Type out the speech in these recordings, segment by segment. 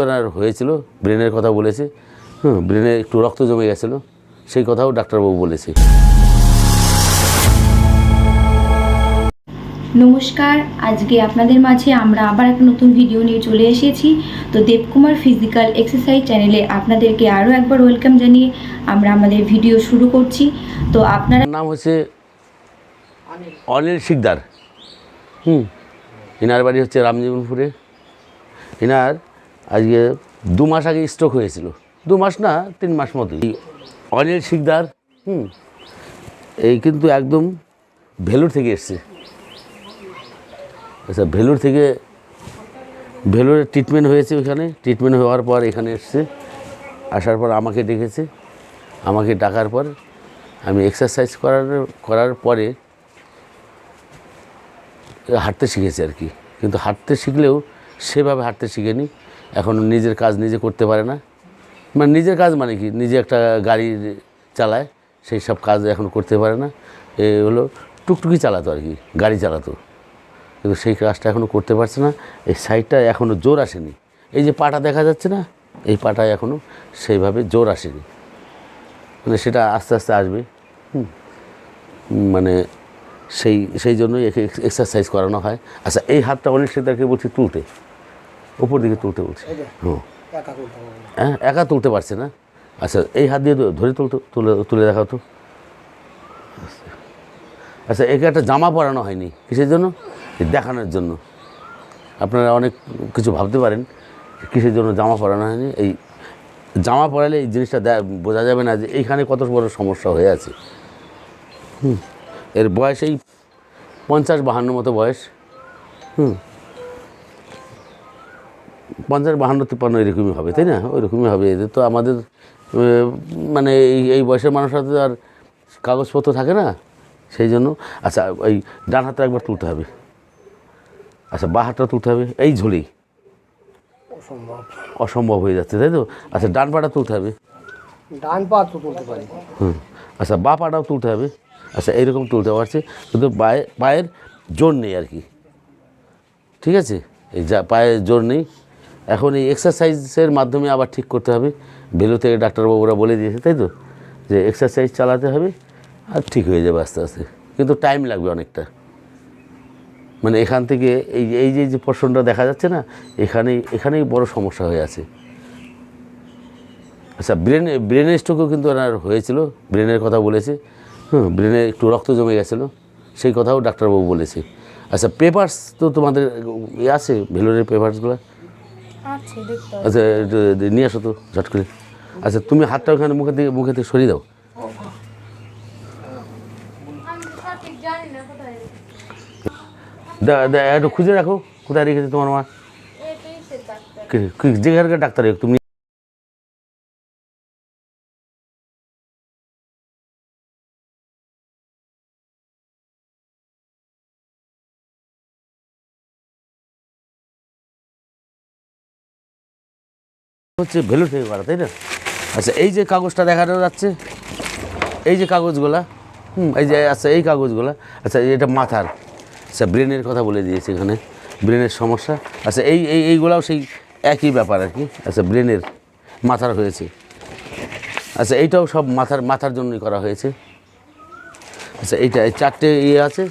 ওনার হয়েছিল, ব্রেনের কথা বলেছে। ব্রেনে একটু রক্ত জমে গেছিলো, সেই কথাও ডাক্তারবাবু বলেছে। নমস্কার, আজকে আপনাদের মাঝে আমরা আবার একটা নতুন ভিডিও নিয়ে চলে এসেছি। তো দেবকুমার ফিজিক্যাল এক্সারসাইজ চ্যানেলে আপনাদেরকে আরও একবার ওয়েলকাম জানিয়ে আমরা আমাদের ভিডিও শুরু করছি। তো আপনারা, নাম হচ্ছে অনিল শিকদার। এনার বাড়ি হচ্ছে রামজীবনপুরে। এনার আজকে 2 মাস আগে স্ট্রোক হয়েছিল, 2 মাস না 3 মাস মতোই। অনিল শিকদার এই কিন্তু একদম ভেলুর থেকে এসছে। আচ্ছা, ভেলুরে ট্রিটমেন্ট হয়েছে, ওইখানে ট্রিটমেন্ট হওয়ার পর এখানে এসছে। আসার পর আমাকে ডেকেছে, আমাকে ডাকার পর আমি এক্সারসাইজ করার পরে হাঁটতে শিখেছি আর কি। কিন্তু হাঁটতে শিখলেও সেভাবে হাঁটতে শিখেনি, এখন নিজের কাজ নিজে করতে পারে না। মানে নিজের কাজ মানে কি, নিজে একটা গাড়ি চালায়, সেই সব কাজ এখন করতে পারে না। এ হলো টুকটুকি চালাতো আর কি, গাড়ি চালাতো, কিন্তু সেই কাজটা এখনও করতে পারছে না। এই সাইডটা এখনও জোর আসেনি। এই যে পাটা দেখা যাচ্ছে না, এই পাটায় এখনও সেইভাবে জোর আসেনি, মানে সেটা আস্তে আস্তে আসবে। মানে সেই জন্যই একে এক্সারসাইজ করানো হয়। আচ্ছা, এই হাতটা অনেক সেটাকে বলছি তুলতে, উপর দিকে তুলতে বলছি। হ্যাঁ, একা তুলতে পারছে না। আচ্ছা, এই হাত দিয়ে ধরে তুলে দেখাও তো। আচ্ছা, একে একটা জামা পরানো হয়নি, কিসের জন্য? দেখানোর জন্য। আপনারা অনেক কিছু ভাবতে পারেন কিসের জন্য জামা পরানো হয়নি। এই জামা পরালে এই জিনিসটা বোঝা যাবে না যে এইখানে কত বড় সমস্যা হয়ে আছে। এর বয়স এই 50-52 মতো বয়স। 50-52-53 এরকমই হবে, তাই না? ওইরকমই হবে। এদের তো আমাদের মানে এই বয়সের মানুষরা তো আর কাগজপত্র থাকে না, সেই জন্য। আচ্ছা, এই ডান হাতটা একবার তুলতে হবে। আচ্ছা, বাঁ হাতটা তুলতে হবে। এই ঝুলি অসম্ভব হয়ে যাচ্ছে, তাই তো? আচ্ছা, ডান পাটা তুলতে হবে। ডান পা তো তুলতে পারি। আচ্ছা, বাঁ পাটাও তুলতে হবে। আচ্ছা, এইরকম তুলতে পারছি, কিন্তু পায়ের জোর নেই আর কি। ঠিক আছে, এই যা পায়ের জোর নেই। এখন এই এক্সারসাইজের মাধ্যমে আবার ঠিক করতে হবে। ভেলু থেকে ডাক্তারবাবুরা বলে দিয়েছে, তাই তো, যে এক্সারসাইজ চালাতে হবে আর ঠিক হয়ে যাবে আস্তে আস্তে, কিন্তু টাইম লাগবে অনেকটা। মানে এখান থেকে এই যে পোর্শনটা দেখা যাচ্ছে না, এখানেই বড় সমস্যা হয়ে আছে। আচ্ছা, ব্রেনের স্ট্রোকও কিন্তু ওনার হয়েছিল, ব্রেনের কথা বলেছে। ব্রেনে একটু রক্ত জমে গেছিলো, সেই কথাও ডাক্তারবাবু বলেছে। আচ্ছা, পেপারস তো তোমাদের আছে, ভেলোরের পেপারসগুলো? আচ্ছা, একটু নিয়ে আসো তো ঝট করে। আচ্ছা, তুমি হাতটা ওখানে মুখে থেকে সরিয়ে দাও। একটু খুঁজে রাখো কোথায় রেখেছে তোমার মা। যেখানকার ডাক্তার তুমি হচ্ছে ভেলুর থেকে করা, তাই না? আচ্ছা, এই যে কাগজটা দেখানো যাচ্ছে, এই যে কাগজগুলা, এই যে, আচ্ছা এই কাগজগুলা, আচ্ছা এটা মাথার, আচ্ছা ব্রেনের কথা বলে দিয়েছে এখানে, ব্রেনের সমস্যা। আচ্ছা, এইগুলাও সেই একই ব্যাপার আর কি। আচ্ছা, ব্রেনের মাথার হয়েছে। আচ্ছা, এইটাও সব মাথার জন্যই করা হয়েছে। আচ্ছা, এইটা 4টে ইয়ে আছে,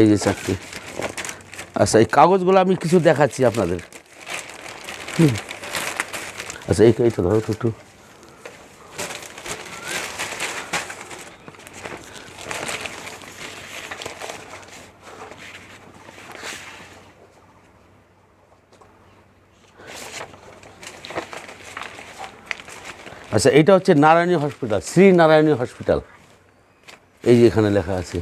এই যে 4টে। আচ্ছা, এই কাগজগুলো আমি কিছু দেখাচ্ছি আপনাদের। আচ্ছা, এইটা ধরো তো একটু। আচ্ছা, এইটা হচ্ছে নারায়ণী হসপিটাল, শ্রী নারায়ণী হসপিটাল, এই যে এখানে লেখা আছে।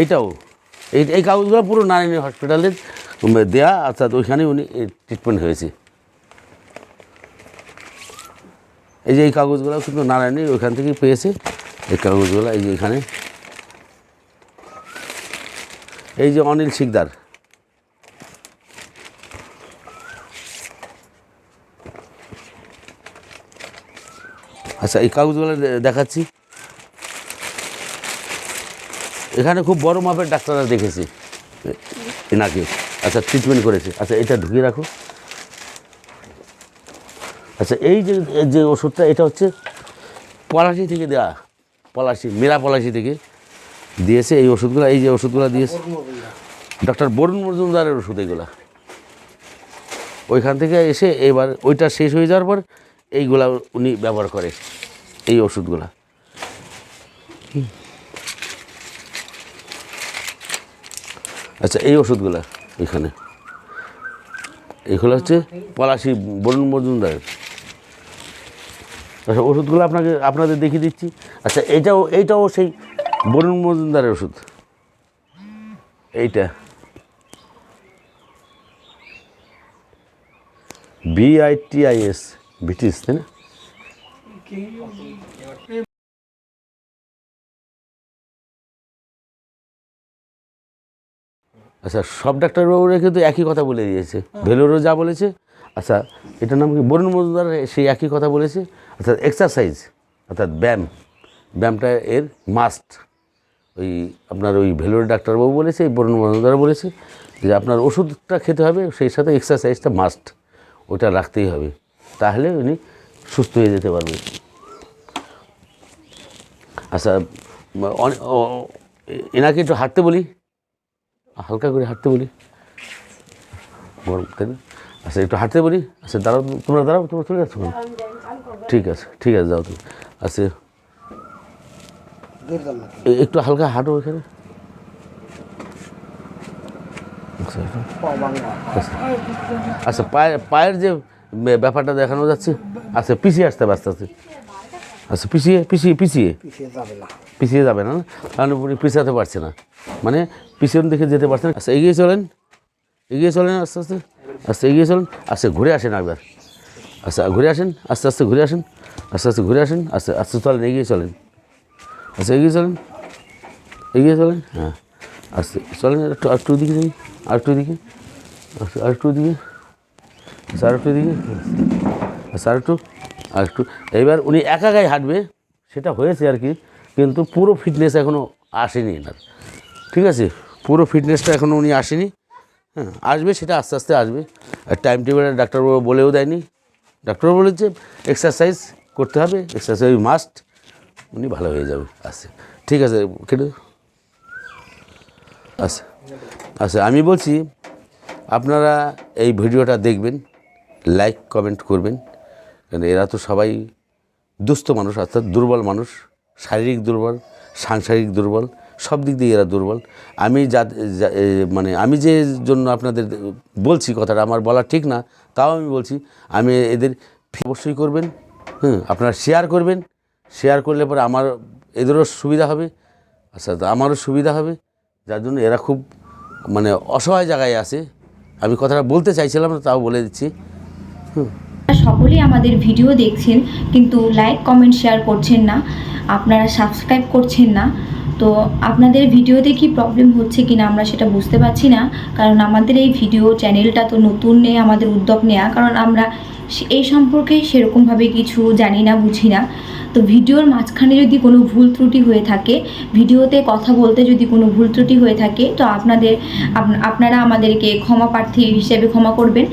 এইটাও এই কাগজগুলো পুরো নারায়ণী হসপিটালের দেয়া। অর্থাৎ ওইখানে উনি ট্রিটমেন্ট হয়েছে। এই যে এই কাগজগুলো কিন্তু নারায়ণী ওইখান থেকেই পেয়েছে, এই কাগজগুলো। এই যে এখানে, এই যে অনিল শিকদার, আচ্ছা এই কাগজগুলো দেখাচ্ছি। এখানে খুব বড় মাপের ডাক্তাররা দেখেছে এনাকে, আচ্ছা ট্রিটমেন্ট করেছে। আচ্ছা এটা ঢুকিয়ে রাখো। আচ্ছা এই যে ওষুধটা এটা হচ্ছে পলাশি থেকে দেওয়া, পলাশি মেরা পলাশি থেকে দিয়েছে এই ওষুধগুলো। এই যে ওষুধগুলো দিয়েছে ডক্টর বরুণ মজুমদারের ওষুধ এগুলা। ওইখান থেকে এসে এবার ওইটা শেষ হয়ে যাওয়ার পর এইগুলা উনি ব্যবহার করে, এই ওষুধগুলা। আচ্ছা এই ওষুধগুলা এখানে, এইগুলো হচ্ছে পলাশি বরুণ মজুমদারের। আচ্ছা ওষুধগুলো আপনাদের দেখিয়ে দিচ্ছি। আচ্ছা এইটাও সেই বরুণ মজুমদারের ওষুধ। এইটা BITIS বিটিস, তাই না? আচ্ছা সব ডাক্তারবাবুরা কিন্তু একই কথা বলে দিয়েছে, ভেলোরও যা বলেছে। আচ্ছা এটার নাম কি? বরুণ মজুমদার সেই একই কথা বলেছে। অর্থাৎ এক্সারসাইজ অর্থাৎ ব্যায়ামটা এর মাস্ট। ওই আপনার ওই ভেলোর ডাক্তারবাবু বলেছে, এই বরুণ মজুমদার বলেছে যে আপনার ওষুধটা খেতে হবে, সেই সাথে এক্সারসাইজটা মাস্ট, ওটা রাখতেই হবে, তাহলে উনি সুস্থ হয়ে যেতে পারবে। আচ্ছা এনাকে একটু হাঁটতে বলি, হালকা করে হাঁটতে বলি, গরম তাই না? আচ্ছা একটু হাঁটতে বলি। আচ্ছা দাঁড়াও, তোমরা চলে যাচ্ছ? ঠিক আছে যাও তুমি। আচ্ছা একটু হালকা হাঁটো এখানে। আচ্ছা পায়ের যে ব্যাপারটা দেখানো যাচ্ছে, আচ্ছা পিছিয়ে আসতে হবে আস্তে আস্তে। আচ্ছা পিছিয়ে যাবে না, কারণ উনি পিছাতে পারছে না, মানে পিছন দিকে যেতে পারছে না। আচ্ছা এগিয়ে চলেন আস্তে আস্তে। আচ্ছা এগিয়ে চলেন। আচ্ছা ঘুরে আসেন একবার। আচ্ছা ঘুরে আসেন, আস্তে আস্তে ঘুরে আসেন, ঘুরে আসেন। আস্তে চলেন, এগিয়ে চলেন। আচ্ছা এগিয়ে চলেন। হ্যাঁ আস্তে চলেন, আরেকটু দিকে যাই, আরেকটু দিকে। আচ্ছা আরেকটু দিকে। আচ্ছা আরেকটু। এইবার উনি একা গায়ে হাঁটবে, সেটা হয়েছে আর কি, কিন্তু পুরো ফিটনেস এখনও আসেনি এনার। ঠিক আছে, পুরো ফিটনেসটা এখনও উনি আসেনি। হ্যাঁ আসবে, সেটা আস্তে আস্তে আসবে। আর টাইম টেবিল ডাক্তারবাবু বলেও দেয়নি, ডাক্তারবাবু বলেছে এক্সারসাইজ করতে হবে, এক্সারসাইজ মাস্ট, উনি ভালো হয়ে যাবে। আচ্ছা ঠিক আছে কেটে। আচ্ছা আমি বলছি আপনারা এই ভিডিওটা দেখবেন, লাইক কমেন্ট করবেন, কারণ এরা তো সবাই দুস্থ মানুষ, অর্থাৎ দুর্বল মানুষ, শারীরিক দুর্বল, সাংসারিক দুর্বল, সব দিক দিয়ে এরা দুর্বল। আমি যে জন্য আপনাদের বলছি কথাটা, আমার বলা ঠিক না, তাও আমি বলছি, আমি এদের অবশ্যই করবেন। আপনারা শেয়ার করবেন, শেয়ার করলে পরে এদেরও সুবিধা হবে, আচ্ছা আমারও সুবিধা হবে, যার জন্য এরা খুব অসহায় জায়গায় আছে। আমি কথাটা বলতে চাইছিলাম না, তাও বলে দিচ্ছি। সকলেই আমাদের ভিডিও দেখছেন কিন্তু লাইক কমেন্ট শেয়ার করছেন না, আপনারা সাবস্ক্রাইব করছেন না। তো আপনাদের ভিডিওতে কি প্রবলেম হচ্ছে কিনা আমরা সেটা বুঝতে পারছি না, কারণ আমাদের এই ভিডিও চ্যানেলটা তো নতুন নেই, আমাদের উদ্যোগ নেওয়া, কারণ আমরা এই সম্পর্কে সেরকমভাবে কিছু জানি না, বুঝি না। তো ভিডিওর মাঝখানে যদি কোনো ভুল ত্রুটি হয়ে থাকে, ভিডিওতে কথা বলতে যদি কোনো ভুল ত্রুটি হয়ে থাকে, তো আপনারা আমাদেরকে ক্ষমা প্রার্থী হিসেবে ক্ষমা করবেন।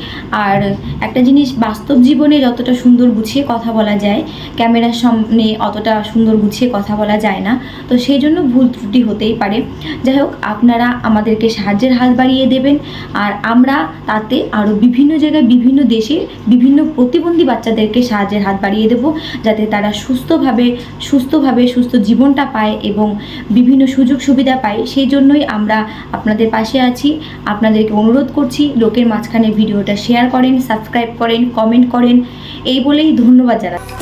আর একটা জিনিস, বাস্তব জীবনে যতটা সুন্দর গুছিয়ে কথা বলা যায়, ক্যামেরার সামনে অতটা সুন্দর গুছিয়ে কথা বলা যায় না, তো সেই জন্য ভুল ত্রুটি হতেই পারে। যাই হোক, আপনারা আমাদেরকে সাহায্যের হাত বাড়িয়ে দেবেন, আর আমরা তাতে আরও বিভিন্ন জায়গায়, বিভিন্ন দেশে, বিভিন্ন প্রতিবন্ধী বাচ্চাদেরকে সাহায্যের হাত বাড়িয়ে দেব, যাতে তারা সুস্থভাবে সুস্থ জীবনটা পায় এবং বিভিন্ন সুযোগ সুবিধা পায়। সেই জন্যই আমরা আপনাদের পাশে আছি। আপনাদেরকে অনুরোধ করছি, লোকের মাঝখানে ভিডিওটা শেয়ার করেন, সাবস্ক্রাইব করেন, কমেন্ট করেন, এই বলেই ধন্যবাদ জানাচ্ছি।